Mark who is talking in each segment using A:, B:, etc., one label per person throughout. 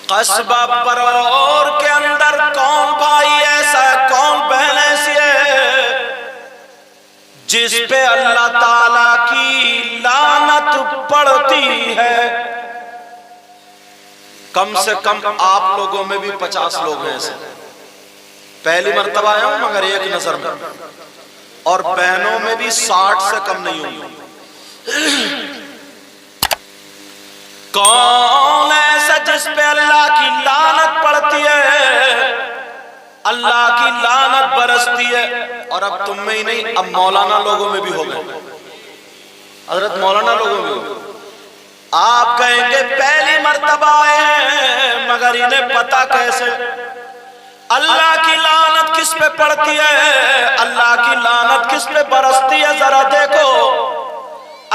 A: قصبہ پرور کے اندر کون بھائی ایسا ہے، کون بہن ایسی ہے جس پہ اللہ تعالیٰ کی لعنت پڑتی ہے؟ کم سے کم آپ لوگوں میں بھی 50 لوگ ہیں ایسے، پہلی مرتبہ آیا ہوں مگر ایک نظر میں، اور بہنوں میں بھی 60 سے کم نہیں ہوں۔ کون ایسا جس پہ اللہ کی لعنت پڑتی ہے، اللہ کی لعنت برستی ہے؟ اور اب تم میں ہی نہیں، اب مولانا لوگوں میں بھی ہو گئے، حضرت مولانا لوگوں میں ہو گئے۔ آپ کہیں گے پہلی مرتبہ آئے ہیں مگر انہیں پتا کیسے اللہ کی لعنت کس پہ پڑتی ہے، اللہ کی لعنت کس پہ برستی ہے؟ ذرا دیکھو،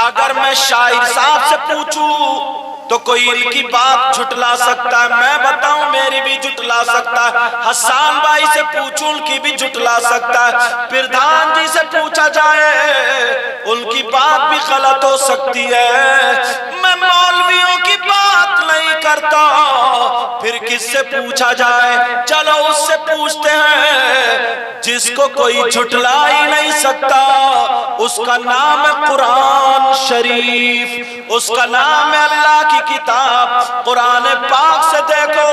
A: اگر میں شاعر صاحب سے پوچھوں تو کوئی ان کی بات جھٹلا سکتا ہے، میں بتاؤں میری بھی جھٹلا سکتا ہے، حسان بھائی سے پوچھوں ان کی بھی جھٹلا سکتا ہے، پردھان جی سے پوچھا جائے ان کی بات بھی غلط ہو سکتی ہے، میں مولویوں کی بات نہیں کرتا، پھر کس سے پوچھا جائے؟ چلو اس سے پوچھتے ہیں جس کو کوئی جھٹلا ہی نہیں سکتا، اس کا نام ہے قرآن شریف، اس کا نام ہے اللہ کی کتاب قرآن پاک سے دیکھو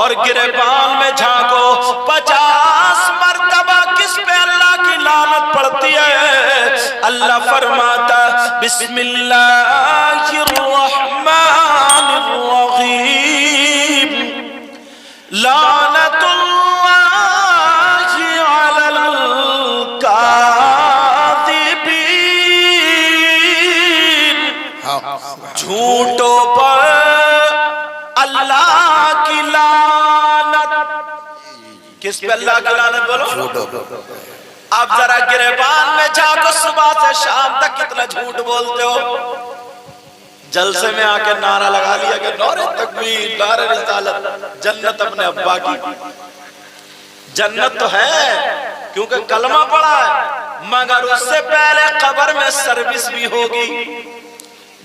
A: اور گریبان میں جھانکو، 50 مرتبہ کس پہ اللہ کی لعنت پڑتی ہے؟ اللہ فرماتا بسم اللہ الرحمن الرحیم، لعنت اللہ علی الکاذبین، جھوٹوں پر اللہ کی لعنت۔ کس پہ اللہ کی لعنت بولو؟ اب ذرا گریبان میں جھانکو، صبح سے شام تک کتنا جھوٹ بولتے ہو، جلسے میں آ کے نعرہ لگا لیا کہ نعرہ تکبیر، نعرہ رسالت، جنت اپنے ابا کی۔ جنت تو ہے کیونکہ کلمہ پڑھا ہے، مگر اس سے پہلے قبر میں سروس بھی ہوگی،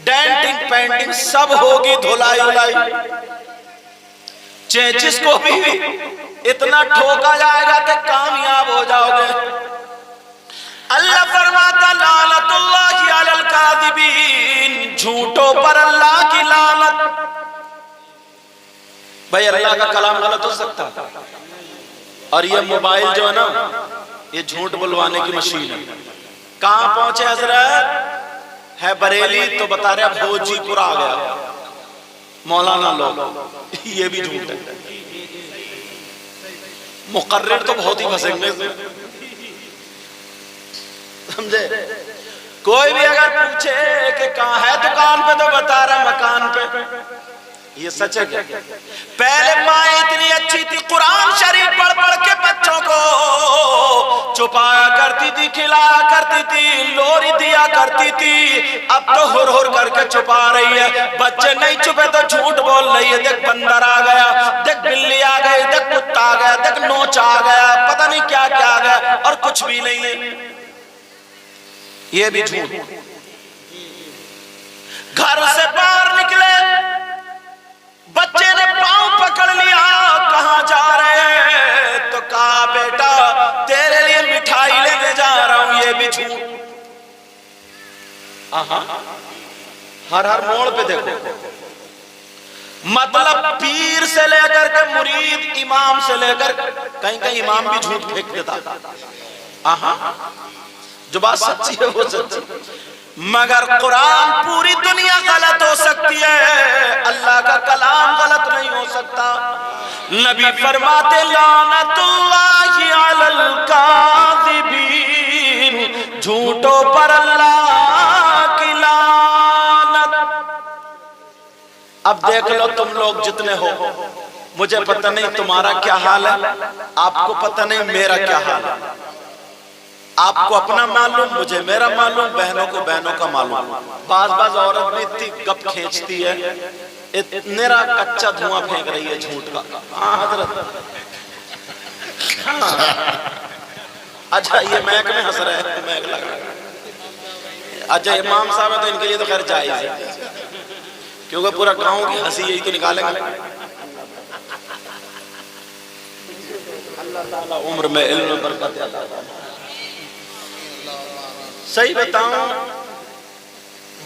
A: ڈینٹنگ پینٹنگ سب ہوگی، دھلائی الائی، چینچس کو بھی اتنا ٹھوکا جائے گا کہ کامیاب ہو جاؤ گے۔ اللہ فرماتا لعنت اللہ علی الکاذبین، جھوٹوں پر اللہ کی لعنت۔ بھائی اللہ کا کلام غلط ہو سکتا، اور یہ موبائل جو ہے نا یہ جھوٹ بلوانے کی مشین ہے۔ کہاں پہنچے حضرت؟ ہے بریلی تو بتا رہے بھوجی پورا آ گیا، مولانا لوگ، یہ بھی جھوٹ ہے۔ مقرر تو بہت ہی پھنسیں گے، سمجھے؟ کوئی بھی اگر پوچھے کہ کہاں ہے دکان پہ تو بتا رہا مکان پہ، یہ سچ ہے کیا؟ پہلے ماں اتنی اچھی تھی، قرآن شریف پڑھ پڑھ کے بچوں کو چھپایا کرتی تھی، کھلایا کرتی تھی، لوری دیا کرتی تھی، اب تو ہر ہر کر کے چھپا رہی ہے۔ بچے نہیں چھپے تو جھوٹ بول رہی ہے، دیکھ بندر آ گیا، دیکھ بلی آ گئی، دیکھ کتا آ گیا، دیکھ نوچ آ گیا، پتہ نہیں کیا کیا آ گیا، اور کچھ بھی نہیں ہے، یہ بھی جھوٹ۔ گھر سے باہر نکلے، بچے نے پاؤں پکڑ لیا، کہاں جا رہے ہیں؟ تو کہا بیٹا تیرے لیے مٹھائی لینے جا رہا ہوں، یہ بھی جھوٹ۔ ہر موڑ پہ دیکھو، مطلب پیر سے لے کر کے مرید، امام سے لے کر کہیں کہیں امام بھی جھوٹ پھینک دیتا۔ جو بات سچی ہے وہ سچی، مگر قرآن پوری دنیا غلط ہو سکتی ہے، اللہ کا کلام غلط نہیں ہو سکتا۔ نبی فرماتے لعنت اللہ علی الکاذبین، جھوٹوں پر اللہ کی لعنت۔ اب دیکھ لو تم لوگ جتنے ہو، مجھے پتہ نہیں تمہارا کیا حال ہے، آپ کو پتہ نہیں میرا کیا حال ہے، آپ کو اپنا معلوم، مجھے میرا معلوم، بہنوں کو بہنوں کا معلوم۔ بعض عورت بھی اتنی گپ کھینچتی ہے، اتنا کچا دھواں پھینک رہی ہے جھوٹ کا۔ ہاں حضرت، اچھا یہ میک میں ہنس رہے ہیں، میک لگ رہا ہے، اچھا امام صاحب ہے تو ان کے لیے تو خیر جائز ہے، کیونکہ پورا گاؤں کی ہنسی یہی تو نکالے گا۔ عمر میں علم میں برکت عطا فرمائے۔ صحیح بتاؤں،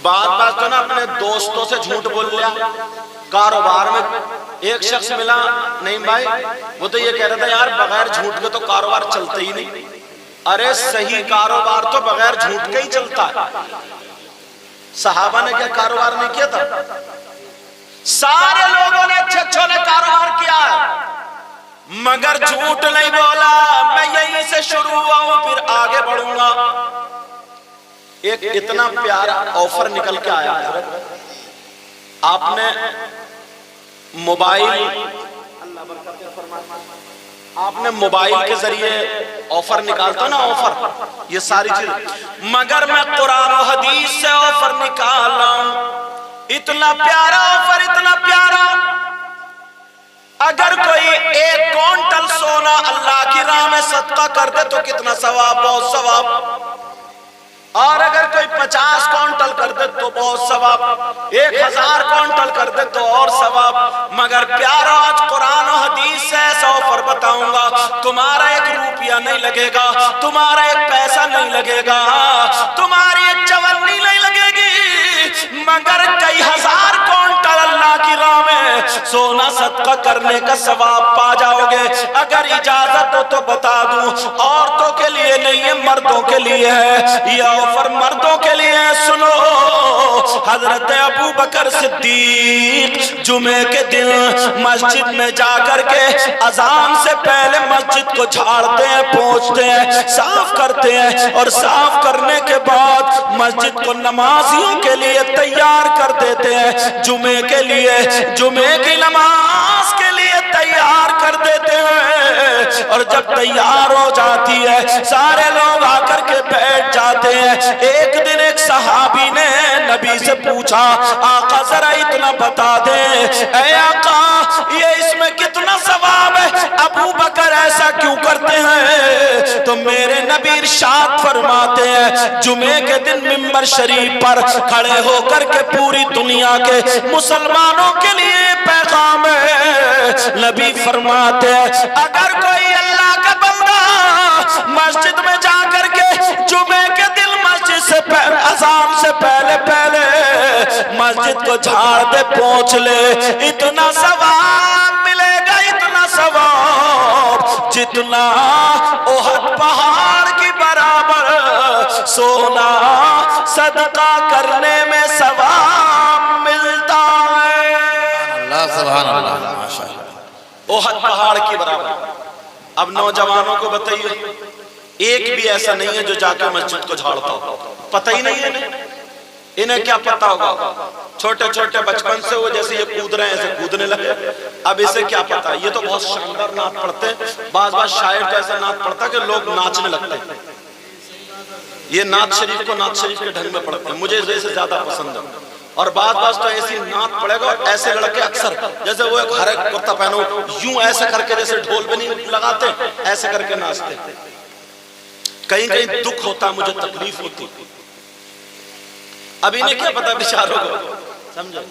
A: بات تو نا اپنے دوستوں سے جھوٹ بول لیا، کاروبار میں ایک شخص ملا، نہیں بھائی وہ تو یہ کہہ رہا تھا یار بغیر جھوٹ کے تو کاروبار چلتا ہی نہیں۔ ارے صحیح کاروبار تو بغیر جھوٹ کے ہی چلتا ہے۔ صحابہ نے کیا کاروبار نہیں کیا تھا؟ سارے لوگوں نے اچھے اچھوں نے کاروبار کیا ہے، مگر جھوٹ نہیں بولا، میں یہیں سے شروع ہوا ہوں پھر آگے بڑھوں گا۔ ایک اتنا پیارا آفر نکل کے آیا ہے، آپ نے موبائل، آپ نے موبائل کے ذریعے آفر نکالتا نا، آفر یہ ساری چیز، مگر میں قرآن و حدیث سے آفر نکال رہا ہوں۔ اتنا پیارا آفر، اتنا پیارا، اگر کوئی 1 کوئنٹل سونا اللہ کی راہ میں صدقہ کر دے تو کتنا ثواب، بہت ثواب، اور اگر کوئی 50 کوئنٹل کر دے تو بہت ثواب، 1000 کوئنٹل کر دے تو اور ثواب۔ مگر پیارا آج قرآن و حدیث سے ایسا آفر بتاؤں گا، تمہارا 1 روپیہ نہیں لگے گا، تمہارا 1 پیسہ نہیں لگے گا، تمہاری 1 چونی نہیں لگے گی، مگر کئی 1000 کوئنٹل اللہ کی راہ میں سونا صدقہ کرنے کا ثواب پا جاؤ گے۔ اگر اجازت ہو تو بتا دوں، عورتوں کے لیے نہیں ہے، مردوں کے لیے ہے یہ آفر، مردوں کے لیے ہے۔ سنو، حضرت ابو بکر صدیق جمعے کے دن مسجد میں جا کر کے اذان سے پہلے مسجد کو جھاڑتے ہیں، پوچھتے ہیں، صاف کرتے ہیں، اور صاف کرنے کے بعد مسجد کو نمازیوں کے لیے تیار کر دیتے ہیں، جمعے کے لیے، جمعے کی نماز کے لیے تیار کر دیتے ہیں۔ اور جب تیار ہو جاتی ہے سارے لوگ آ کر کے بیٹھ جاتے ہیں۔ ایک دن ایک صحابی نے نبی سے پوچھا، آقا ذرا اتنا بتا دیں، اے آقا یہ اس میں کتنا ثواب ہے، ابو بکر ایسا کیوں کرتے ہیں؟ تو میرے نبی ارشاد فرماتے ہیں، جمعے کے دن منبر شریف پر کھڑے ہو کر کے پوری دنیا کے مسلمانوں کے لیے پیغام ہے۔ نبی فرماتے ہیں اگر کوئی اللہ کا بندہ مسجد میں جا کر کے جمعے کے دن مسجد سے پہلے، اذان سے پہلے مسجد کو جھاڑ دے، پہنچ لے، اتنا ثواب ملے گا، اتنا ثواب جتنا احد پہاڑ کی برابر سونا صدقہ کرنے میں ثواب ملتا ہے۔
B: اللہ سبحان اللہ، ماشاءاللہ،
A: احد پہاڑ کی برابر۔ اب نوجوانوں کو بتائیے، ایک بھی ایسا نہیں ہے جو جا کے مسجد کو جھاڑتا ہو، پتہ ہی نہیں ہے انہیں کیا پتہ ہوگا؟ چھوٹے چھوٹے بچپن سے وہ جیسے یہ کود رہے ہیں ایسے کودنے لگے، اب اسے کیا پتہ؟ یہ تو بہت شاندار نعت پڑھتے ہیں، بعض شاعر تو ایسا نعت پڑھتا ہے کہ لوگ ناچنے لگتے ہیں۔ یہ نعت شریف کو نعت شریف کے ڈھنگ میں پڑھتے ہیں، مجھے اسے زیادہ پسند ہے۔ اور بعض تو ایسی نعت پڑھے گا اور ایسے لڑکے اکثر جیسے وہ ایک ہرے کرتا پہنو یوں ایسے کر کے جیسے ڈھول پہ نہیں لگاتے ایسے کر کے ناچتے، کہیں کہیں دکھ ہوتا، مجھے تکلیف ہوتی، اب انہیں کیا پتا بیچاروں کو، سمجھو۔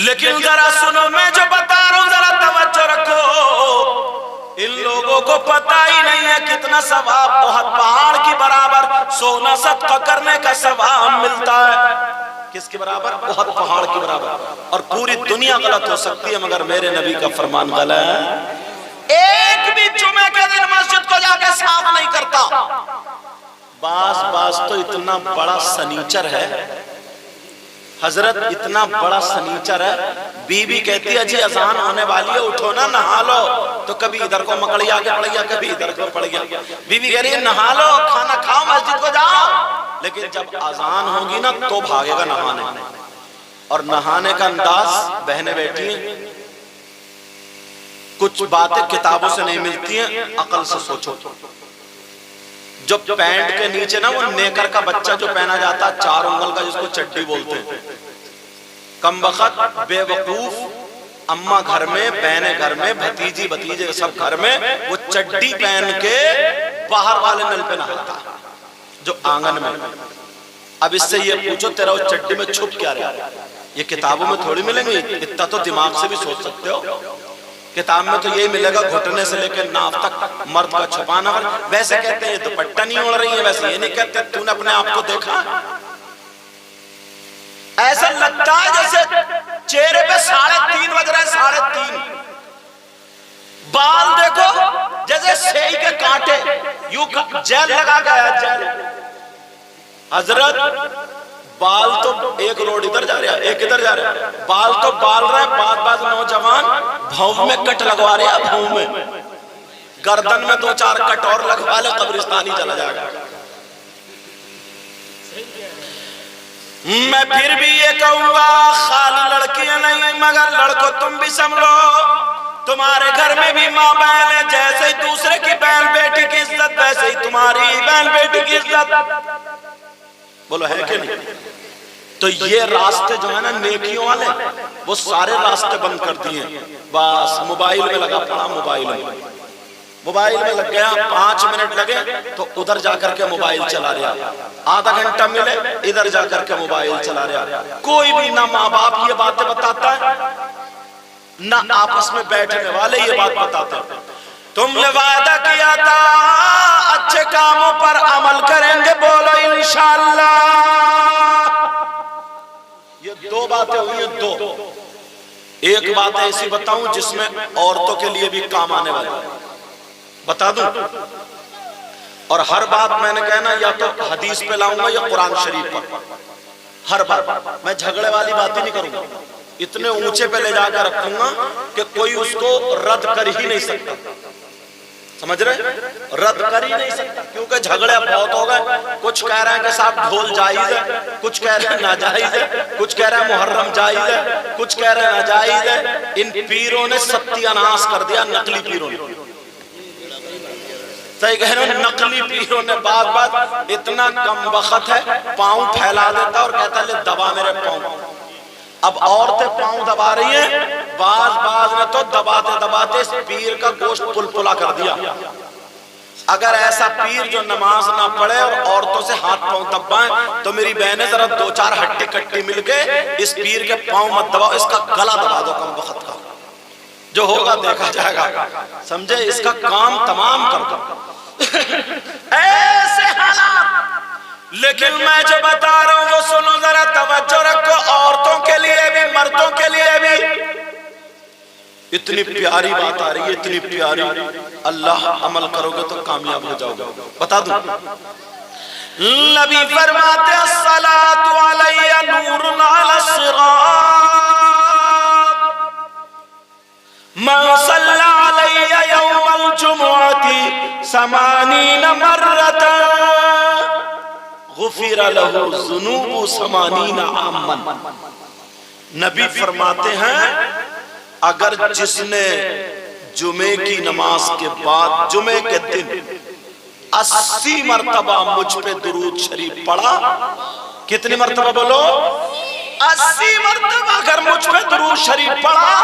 A: لیکن ذرا سنو، میں جو بتا رہا ہوں ذرا توجہ رکھو، ان لوگوں کو پتہ ہی نہیں ہے کتنا ثواب احد پہاڑ کی برابر سونا صدقہ کرنے کا ثواب ملتا ہے۔ کس کی برابر؟ احد پہاڑ کی برابر۔ اور پوری دنیا غلط ہو سکتی ہے مگر میرے نبی کا فرمان غلط۔ ایک بھی جمعے کے دن مسجد کو جا کے صاف نہیں کرتا۔ بعض تو اتنا بڑا سنیچر ہے حضرت، اتنا بڑا سنیچر ہے، بی بی کہتی ہے جی اذان ہونے والی ہے، اٹھو نا نہا لو، تو کبھی ادھر کو مکڑیا کے پڑ گیا، کبھی ادھر کو پڑ گیا۔ بی بی کہہ رہی ہے نہا لو، کھانا کھاؤ، مسجد کو جاؤ، لیکن جب اذان ہوگی نا تو بھاگے گا نہانے۔ اور نہانے کا انداز، بہنیں بیٹھی ہیں، کچھ باتیں کتابوں سے نہیں ملتی ہیں، عقل سے سوچو۔ جو پینٹ کے نیچے نا وہ نیکر کا بچہ جو پہنا جاتا 4 انگل کا، جس کو چڈی بولتے ہیں، کم وقت بے وقوف اماں گھر میں، بہنیں گھر میں، بھتیجی بھتیجے سب گھر میں وہ چڈی پہن کے باہر والے نل پہ نہاتا ہے جو آنگن میں۔ اب اس سے یہ پوچھو تیرا وہ چڈی میں چھپ کیا رہا ہے؟ یہ کتابوں میں تھوڑی ملیں گے، اتنا تو دماغ سے بھی سوچ سکتے ہو۔ کتاب میں تو یہی ملے گا گھٹنے سے لے کے ناف تک مرد کا چھپانا. ویسے کہتے ہیں دوپٹہ نہیں اوڑھ رہی ہیں, ویسے یہ نہیں کہتے تو نے اپنے آپ کو دیکھا. ایسا لگتا ہے جیسے چہرے پہ 3:30 بج رہے ہیں, 3:30. بال دیکھو جیسے سیئی کے کانٹے, یوں جیل لگا گیا جیل. حضرت بال تو ایک روڈ ادھر جا رہا ہے, ایک ادھر جا رہا ہے, بال تو بال رہے ہیں. بعض نوجوان بھاؤں میں کٹ لگوا رہے ہیں, بھاؤں میں گردن میں 2-4 کٹ اور لگوا لے, قبرستانی چلا جائے گا. میں پھر بھی یہ کہوں گا خالی لڑکیاں نہیں مگر لڑکو تم بھی سنبھلو. تمہارے گھر میں بھی ماں بہن ہے, جیسے ہی دوسرے کی بہن بیٹی کی عزت ویسے ہی تمہاری بہن بیٹی کی عزت. بولو ہے کہ نہیں؟ تو یہ راستے جو ہے نا نیکیوں والے, وہ سارے راستے بند کر دیے. بس موبائل میں لگا پڑا, موبائل میں لگ گیا, 5 منٹ لگے تو ادھر جا کر کے موبائل چلا رہا, آدھا گھنٹہ ملے ادھر جا کر کے موبائل چلا رہا. کوئی بھی نہ ماں باپ یہ باتیں بتاتا ہے, نہ آپس میں بیٹھنے والے یہ بات بتاتے ہیں. تم نے وعدہ کیا تھا اچھے کاموں پر عمل کریں گے, بولو انشاءاللہ. یہ 2 باتیں ہوئی ہیں, 2. ایک بات ایسی بتاؤں جس میں عورتوں کے لیے بھی کام آنے والی بتا دوں, اور ہر بات میں نے کہنا یا تو حدیث پہ لاؤں گا یا قرآن شریف پر. ہر بات میں جھگڑے والی بات ہی نہیں کروں گا, اتنے اونچے پہ لے جا کر رکھوں گا کہ کوئی اس کو رد کر ہی نہیں سکتا. سمجھ رہے, رد کر ہی نہیں سکتا, کیونکہ جھگڑے بہت ہو گئے. کچھ کہہ رہے ہیں کہ صاحب ڈھول جائز ہے, کچھ کہہ رہے ہیں ناجائز ہے, کچھ کہہ رہے ہیں محرم جائز ہے, کچھ کہہ رہے ہیں ناجائز ہے. ان پیروں نے ستیاناش کر دیا, نقلی پیروں نے. صحیح کہہ رہے ہیں, نقلی پیروں نے بات اتنا کم وقت ہے, پاؤں پھیلا دیتا اور کہتا لے دبا میرے پاؤں. اب عورتیں پاؤں دبا رہی ہیں, بعض نے تو دباتے اس پیر کا گوشت پلپلا کر دیا. اگر ایسا پیر جو نماز نہ پڑھے اور عورتوں سے ہاتھ پاؤں دبائیں تو میری بہنیں ذرا 2-4 ہڈی کٹی مل کے اس پیر کے پاؤں مت دباؤ, اس کا گلا دبا دو کم وقت کا, جو ہوگا دیکھا جائے گا. سمجھے, اس کا کام تمام کر دو. ایسے حالات. لیکن میں جو بتا رہا ہوں وہ سنو ذرا, توجہ رکھو. عورتوں کے لیے بھی مردوں کے لیے بھی اتنی پیاری بات آ رہی ہے, اتنی پیاری. اللہ عمل کرو گے تو کامیاب ہو جاؤ گے. بتا دوں, نبی فرماتے ہیں الصلاۃ علی نور علی الصراط, من صلی علی یوم الجمعۃ 80 مرۃ غفر له ذنوب 80 عاما. نبی فرماتے ہیں اگر جس نے جمعے کی نماز کے بعد جمعے کے دن 80 مرتبہ مجھ پہ درود شریف پڑھا. کتنی مرتبہ بولو؟ 80 مرتبہ اگر مجھ پہ درود شریف پڑھا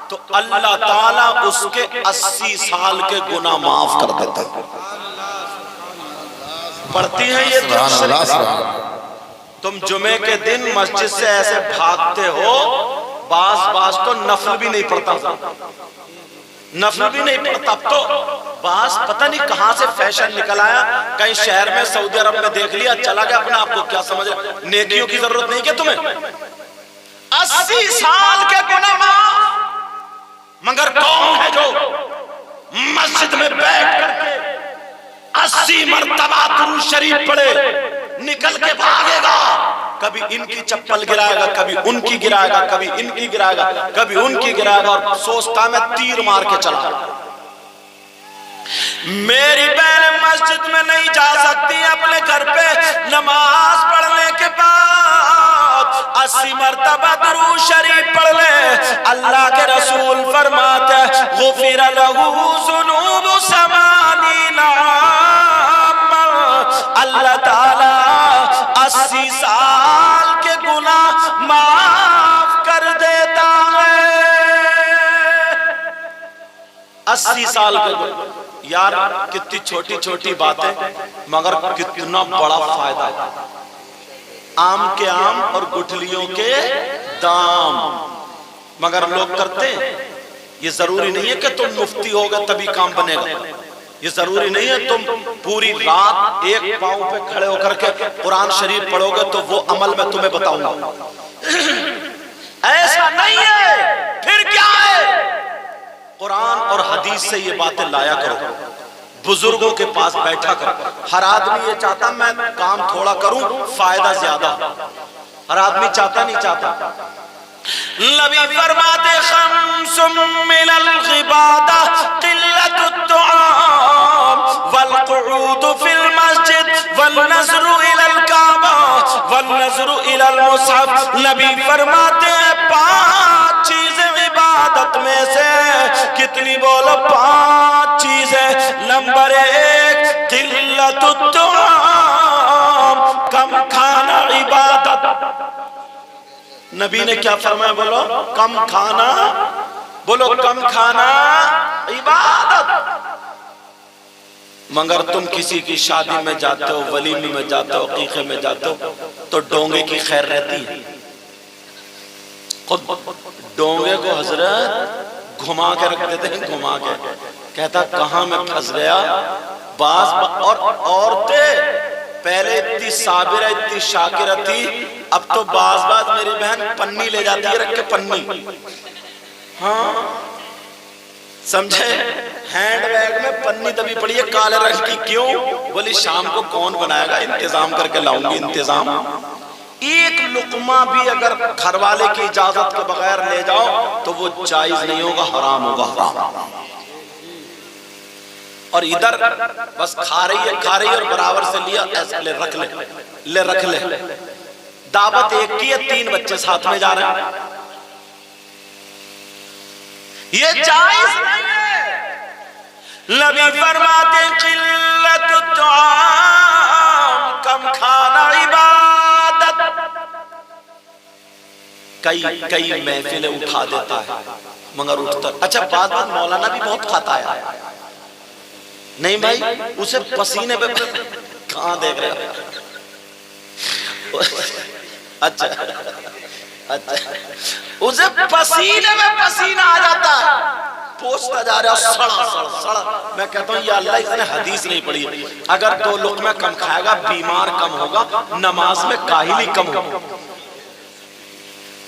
A: تو اللہ تعالیٰ اس کے 80 سال کے گناہ معاف کر دیتا. پڑھتی ہیں یہ درود شریف؟ تم جمعے کے دن مسجد سے ایسے بھاگتے ہو, بعض تو نفل بھی نہیں پڑھتا, نفل بھی نہیں پڑھتا. اب تو بعض پتہ نہیں کہاں سے فیشن نکل آیا, کہیں شہر میں سعودی عرب میں دیکھ لیا, چلا گیا اپنے آپ کو کیا سمجھ رہے. نیکیوں کی ضرورت نہیں کہ تمہیں 80 سال کے گناہ معاف. مگر کون ہے جو مسجد میں بیٹھ کر کے 80 مرتبہ درود شریف پڑھے, نکل کے بھاگے گا, کبھی ان کی چپل گرائے گا, کبھی ان کی گرائے گا, کبھی ان کی گرائے گا, کبھی ان کی گرائے گا, اور سوچتا میں تیر مار کے چلا. میری بہن مسجد میں نہیں جا سکتی, اپنے گھر پہ نماز پڑھنے کے بعد 80 مرتبہ درود شریف پڑھ لے. اللہ کے رسول فرماتے ہیں غفر له ذنوب 80 عاما. اللہ تعالیٰ 80 سال کے گناہ معاف کر دیتا ہے. 80 سال کے گناہ. یار کتنی چھوٹی چھوٹی باتیں مگر کتنا بڑا فائدہ ہے. آم کے آم اور گٹھلیوں کے دام. مگر لوگ کرتے ہیں یہ ضروری نہیں ہے کہ تم مفتی ہوگے تبھی کام بنے گا، یہ ضروری نہیں ہے تم پوری رات ایک پاؤں پہ کھڑے ہو کر کے قرآن شریف پڑھو گے تو وہ عمل میں تمہیں بتاؤں گا، ایسا نہیں ہے۔ پھر کیا ہے؟ قرآن اور حدیث سے یہ باتیں لایا کرو، بزرگوں کے پاس بیٹھا کرو۔ ہر آدمی یہ چاہتا میں کام تھوڑا کروں فائدہ زیادہ، ہر آدمی چاہتا نہیں چاہتا۔ نبی فرماتے خمس من العبادہ قلت الطعام والقعود فی المسجد والنظر الی الکعبہ والنظر الی المصحف۔ نبی فرماتے ہیں 5 چیزیں عبادت میں سے، کتنی بولو 5 چیزیں۔ نمبر 1 قلت الطعام، کم کھانا عبادت۔ نبی نے کیا فرمایا؟ بولو کم کھانا، بولو کم کھانا عبادت۔ مگر تم کسی کی شادی میں جاتے ہو، ولیمے میں جاتے ہو، عقیقے میں جاتے ہو تو ڈونگے کی خیر رہتی ہے؟ خود ڈونگے کو حضرت گھما کے رکھ دیتے ہیں، گھما کے کہتا کہاں میں پھنس گیا۔ بعض اور عورتیں پہلے اتنی صابرہ اتنی شاکرہ تھی، اب تو بعض میری بہن پنی لے جاتی ہے رکھ کے، پنی، ہاں سمجھے، ہینڈ بیگ میں پنی دبی پڑی ہے کالے رنگ کی، کیوں؟ بولی شام کو کون بنائے گا، انتظام کر کے لاؤں گی، انتظام۔ ایک لقمہ بھی اگر گھر والے کی اجازت کے بغیر لے جاؤ تو وہ جائز نہیں ہوگا، حرام ہوگا، حرام۔ اور ادھر بس کھا رہی ہے اور برابر سے لیا، ایسا لے رکھ لے رکھ لے۔ دعوت ایک کی ہے، 3 بچے ساتھ میں جا رہے ہیں، یہ جائز نہیں ہے۔ نبی فرماتے قلت الطعام، کم کھانا عبادت۔ کئی محفلیں اٹھا دیتا ہے مگر اٹھتا، اچھا بعد مولانا بھی بہت کھاتا ہے، نہیں بھائی اسے پسینے پہ کہاں دیکھ رہے ہو؟ اچھا اسے پسینے میں پسینہ آ جاتا ہے، پوچھتا جا رہا سڑا۔ میں کہتا ہوں یا اللہ اس نے حدیث نہیں پڑھی، اگر 2 لقمے کم کھائے گا بیمار کم ہوگا، نماز میں کاہلی کم ہوگا۔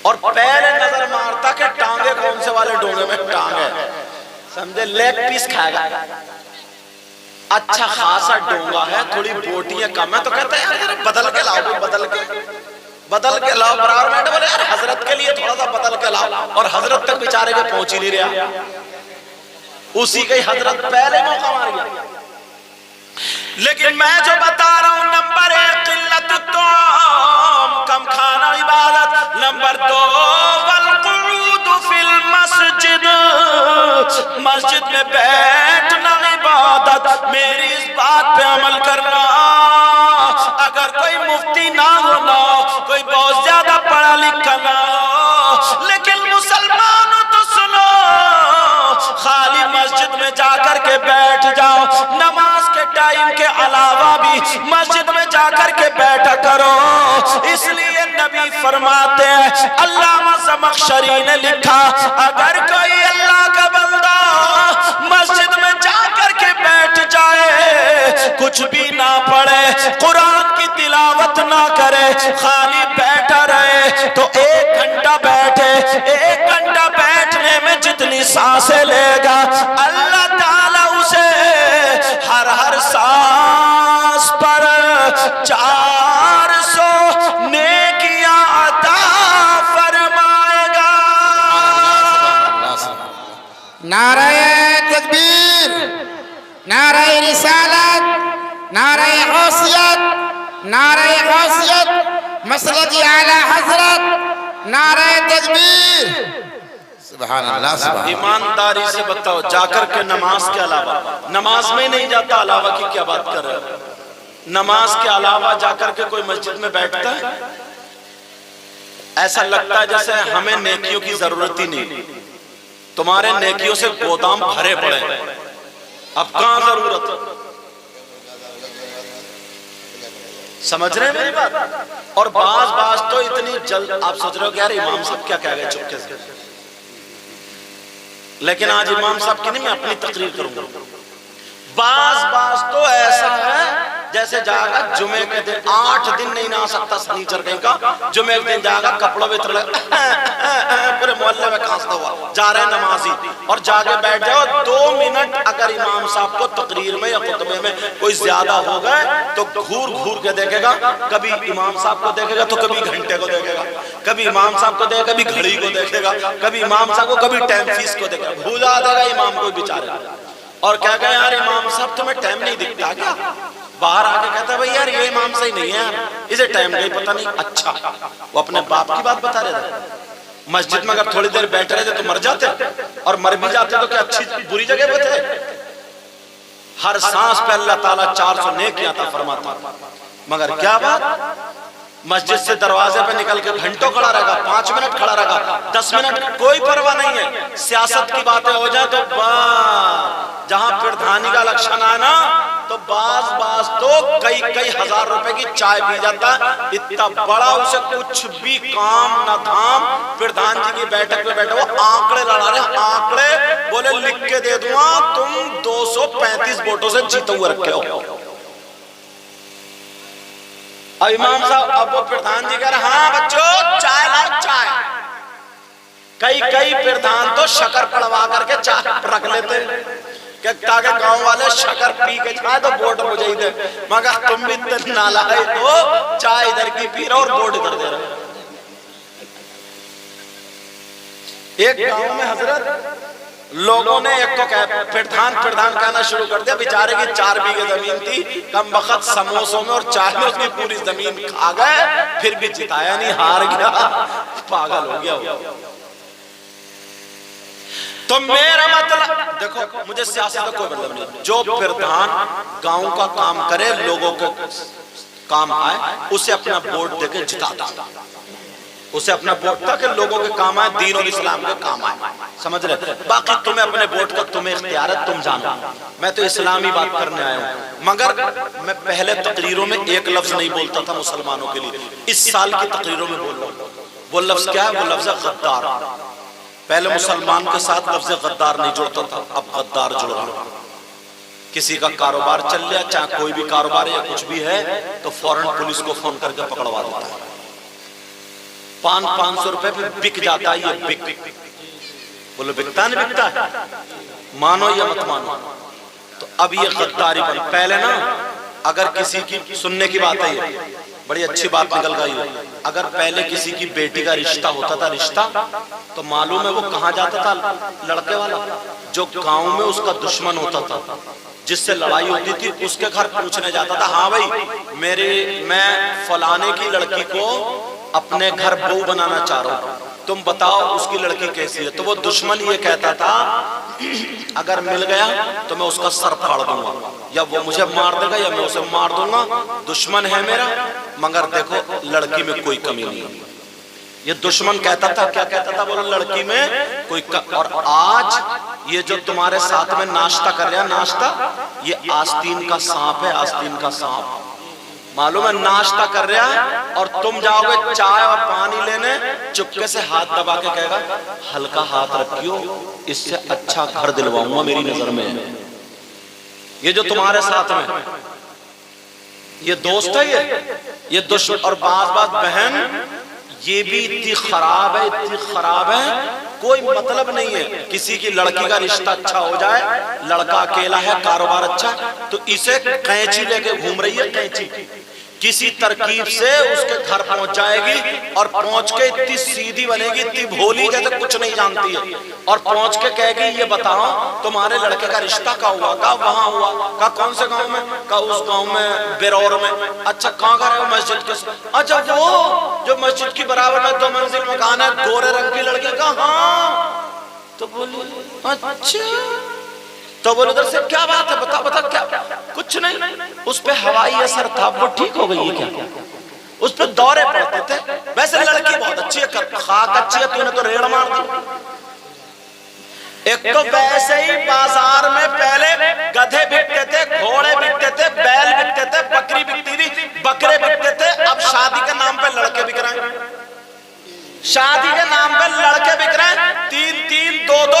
A: اور پہلے نظر مارتا کہ ٹانگے کون سے والے ڈونگے میں ٹانگ ہے، سمجھے، لیگ پیس کھائے گا، اچھا خاصا ڈونگا ہے، تھوڑی بوٹیاں کم ہے تو کہتا ہے یار بدل کے لاؤ، بدل کے لاؤ۔ برابر بیٹھے بولے یار حضرت کے لیے تھوڑا سا بدل کے لاؤ، اور حضرت تک بیچارے کے پہنچ ہی نہیں رہا، اسی کے حضرت پہلے موقع مار گیا۔ لیکن میں جو بتا رہا ہوں، نمبر 1 قلت الطعام، کم کھانا عبادت۔ نمبر 2 والقعود فی المسجد، مسجد میں بیٹھنا عبادت۔ میری اس بات پہ عمل کرنا، اگر کوئی مفتی نہ ہونا، کوئی بہت زیادہ پڑھا لکھا نہ ہو، لیکن مسلمانوں تو سنو، خالی مسجد میں جا کر کے بیٹھ جاؤ، نماز کے ٹائم کے علاوہ بھی مسجد میں جا کر کے بیٹھا کرو۔ اس لیے نبی فرماتے ہیں، علامہ زمخشری نے لکھا، اگر کوئی اللہ کا بندہ مسجد میں جا کر کے بیٹھ جائے، کچھ بھی نہ پڑھے، قرآن کی تلاوت نہ کرے، خالی بیٹھا رہے، تو 1 گھنٹہ بیٹھے، 1 گھنٹہ بیٹھنے میں جتنی سانسیں لے گا، اللہ تعالیٰ اسے ہر سانس پر 400 نیکیاں عطا فرمائے گا۔
C: نعرہ تکبیر، نعرہ رسالت، نعرہ غوثیت، نعرہ غوثیت، مسلک اعلی حضرت، نعرہ تکبیر۔
B: سبحان اللہ، سبحان اللہ۔
A: ایمانداری سے بتاؤ، جا کر کے نماز کے علاوہ، نماز میں نہیں جاتا، علاوہ کی کیا بات کر رہے ہو؟ نماز کے علاوہ جا کر کے کوئی مسجد میں بیٹھتا ہے؟ ایسا لگتا ہے جیسے ہمیں نیکیوں کی ضرورت ہی نہیں، تمہارے نیکیوں سے گودام بھرے پڑے، اب کہاں ضرورت؟ سمجھ رہے ہیں میری بات؟ اور بعض تو اتنی جلد آپ سوچ رہے ہو کہ یار امام صاحب کیا کہہ گئے چپکے سے، لیکن آج امام صاحب کی نہیں، میں اپنی تقریر کروں گا۔ بعض تو ایسا ہے جیسے جائے گا جمعے کے دن 8 دن نہیں نہ آ سکتا سنیچر دن کا، جمعے کے دن جائے گا کپڑوں میں پورے محلے میں کھانستا ہوا جا رہے ہیں نمازی، اور جا کے بیٹھ جاؤ 2 منٹ اگر امام صاحب کو تقریر میں یا خطبے میں کوئی زیادہ ہو گئے تو گھور کے دیکھے گا، کبھی امام صاحب کو دیکھے گا تو کبھی گھنٹے کو دیکھے گا، کبھی امام صاحب کو دیکھے گا کبھی گھڑی کو دیکھے گا، کبھی امام صاحب کو کبھی ٹائم فیس کو دیکھے گا، بھولا دے گا امام کو بیچارے، اور کہہ گا یار امام صاحب تمہیں ٹائم نہیں دکھتا کیا؟ باہر آ کے کہتا ہے بھئی یار یہ امام صحیح نہیں ہے یار، اسے ٹائم کا ہی پتہ نہیں۔ اچھا وہ اپنے باپ کی بات بتا رہے تھے، مسجد میں اگر تھوڑی دیر بیٹھ رہے تھے تو مر جاتے، اور مر بھی جاتے تو کیا اچھی بری جگہ پہ تھے؟ ہر سانس پہ اللہ تعالیٰ 400 نیکیاں عطا فرماتا، مگر کیا بات، مسجد سے دروازے پہ نکل کے گھنٹوں کھڑا رہے گا، 5 منٹ کھڑا رہے گا، 10 منٹ، کوئی پرواہ نہیں ہے۔ سیاست کی باتیں ہو جائیں تو جہاں پردھانی کا الیکشن آئے نا تو بعض تو کئی ہزار روپے کی چائے پی جاتا ہے، اتنا بڑا اسے کچھ بھی کام نہ دھام، پردھان جی کی بیٹھک پہ بیٹھے وہ آنکڑے لڑا رہے ہیں، آنکڑے بولے لکھ کے دے دوں گا تم 235 ووٹوں سے جیتے ہوئے رکھے ہو۔ اب امام صاحب اب وہ پردھان جی کہہ رہے ہاں بچوں چائے لاؤ چائے، کئی پردھان تو شکر پڑوا کر کے چائے رکھ لیتے کہ تاکہ گاؤں والے شکر پی کے چائے تو ووٹ مجھے ہی دے، مگر تم بھی اتنے نالائق ہو چائے ادھر کی پی رہے اور ووٹ ادھر دے رہے۔ ایک گاؤں میں حضرت لوگوں نے ایک کو پردھان کہنا شروع کر دیا، بیچارے کی 4 بیگھے زمین تھی، کم وقت سموسوں میں اور چائے میں اس کی پوری زمین کھا گئے، پھر بھی جتایا نہیں، ہار گیا، پاگل ہو گیا وہ۔ تو میرا مطلب دیکھو، مجھے سیاست کا کوئی مطلب نہیں، جو پردھان گاؤں کا کام کرے، لوگوں کے کام آئے، اسے اپنا ووٹ دے کے جتاتا، اسے اپنا ووٹ تھا کہ لوگوں کے کام آئے، دین اور اسلام کے کام آئے، سمجھ رہے؟ باقی تمہیں اپنے ووٹ کا تمہیں اختیار ہے، تم جانو، میں تو اسلامی بات کرنے آیا ہوں، مگر میں پہلے تقریروں میں ایک لفظ نہیں بولتا تھا مسلمانوں کے لیے، اس سال کی تقریروں میں بول رہا ہوں، وہ لفظ کیا ہے؟ وہ لفظ غدار۔ پہلے مسلمان کے ساتھ لفظ غدار نہیں جڑتا تھا، اب غدار جڑ رہا۔ کسی کا کاروبار چل لیا، چاہے کوئی بھی کاروبار یا کچھ بھی ہے تو فوراً پولیس کو فون کر کے پکڑوا دیتا ہے، 500 روپے پہ بک جاتا ہے، یہ بک، بولو بکتا نہیں بکتا ہے، مانو یا مت مانو۔ تو اب یہ غداری بن، پہلے نا اگر کسی کی سننے کی بات ہے، بڑی اچھی بات نکل گئی ہو، اگر پہلے کسی کی بیٹی کا رشتہ ہوتا تھا، رشتہ تو معلوم ہے وہ کہاں جاتا تھا لڑکے والا؟ جو گاؤں میں اس کا دشمن ہوتا تھا، جس سے لڑائی ہوتی تھی، اس کے گھر پوچھنے جاتا تھا، ہاں بھائی میں فلانے کی لڑکی کو اپنے گھر بہو بنانا چاہ رہا ہوں، تم بتاؤ اس کی لڑکی کیسی ہے؟ تو وہ دشمن یہ کہتا تھا اگر مل گیا تو میں اس کا سر پھاڑ دوں گا، یا وہ مجھے مار دے گا یا میں اسے مار دوں گا، دشمن ہے میرا، مگر دیکھو لڑکی میں کوئی کمی نہیں۔ یہ دشمن کہتا تھا، کیا کہتا تھا؟ بولو لڑکی میں کوئی اور آج یہ جو تمہارے ساتھ میں ناشتہ کر رہا ہے، ناشتہ یہ آستین کا سانپ ہے، آستین کا سانپ، معلوم ہے ناشتہ کر رہا ہے، اور تم جاؤ گے چائے اور پانی لینے، چپکے سے ہاتھ دبا کے کہے گا ہلکا ہاتھ رکھیو، اس سے اچھا گھر دلواؤں گا میری نظر میں۔ یہ جو تمہارے ساتھ میں یہ دوست ہے، یہ دشمن، اور بعض بہن یہ بھی اتنی خراب ہے، اتنی خراب ہے، کوئی مطلب نہیں ہے کسی کی لڑکی کا رشتہ اچھا ہو جائے، لڑکا اکیلا ہے، کاروبار اچھا، تو اسے قینچی لے کے گھوم رہی ہے، قینچی کسی ترکیب سے اس کے گھر پہنچ جائے گی، اور پہنچ کے اتنی سیدھی بنے گی، اتنی بھولی جیسے کچھ نہیں جانتی ہے، اور پہنچ کے کہے گی یہ بتاؤ تمہارے لڑکے کا رشتہ کہاں ہوا؟ کہا وہاں ہوا۔ کہا کون سے گاؤں میں؟ کہا اس گاؤں میں بیرور میں۔ اچھا کہاں گھر ہے؟ مسجد کے ساتھ۔ اچھا وہ جو مسجد کی برابر میں 2 منزل مکان ہے، گورے رنگ کی لڑکی؟ کہا ہاں۔ تو بولی اچھا، تو بولے ادھر سے کیا بات ہے، بتا کیا؟ کچھ نہیں، اس پہ ہوائی اثر تھا، وہ ٹھیک ہو گئی ہے کیا؟ اس پہ دورے پڑتے تھے، ویسے لڑکی بہت اچھی ہے، خاک اچھی ہے، تو انہیں تو ریڑ مار دی۔ ایک تو ویسے ہی بازار میں پہلے گدھے بکتے تھے، گھوڑے بکتے تھے، بیل بکتے تھے، بکری بکتی تھی، بکرے بکتے تھے، اب شادی کے نام پہ لڑکے بک رہے ہیں، شادی کے نام پہ لڑکے بک رہے ہیں، 3 3 2 2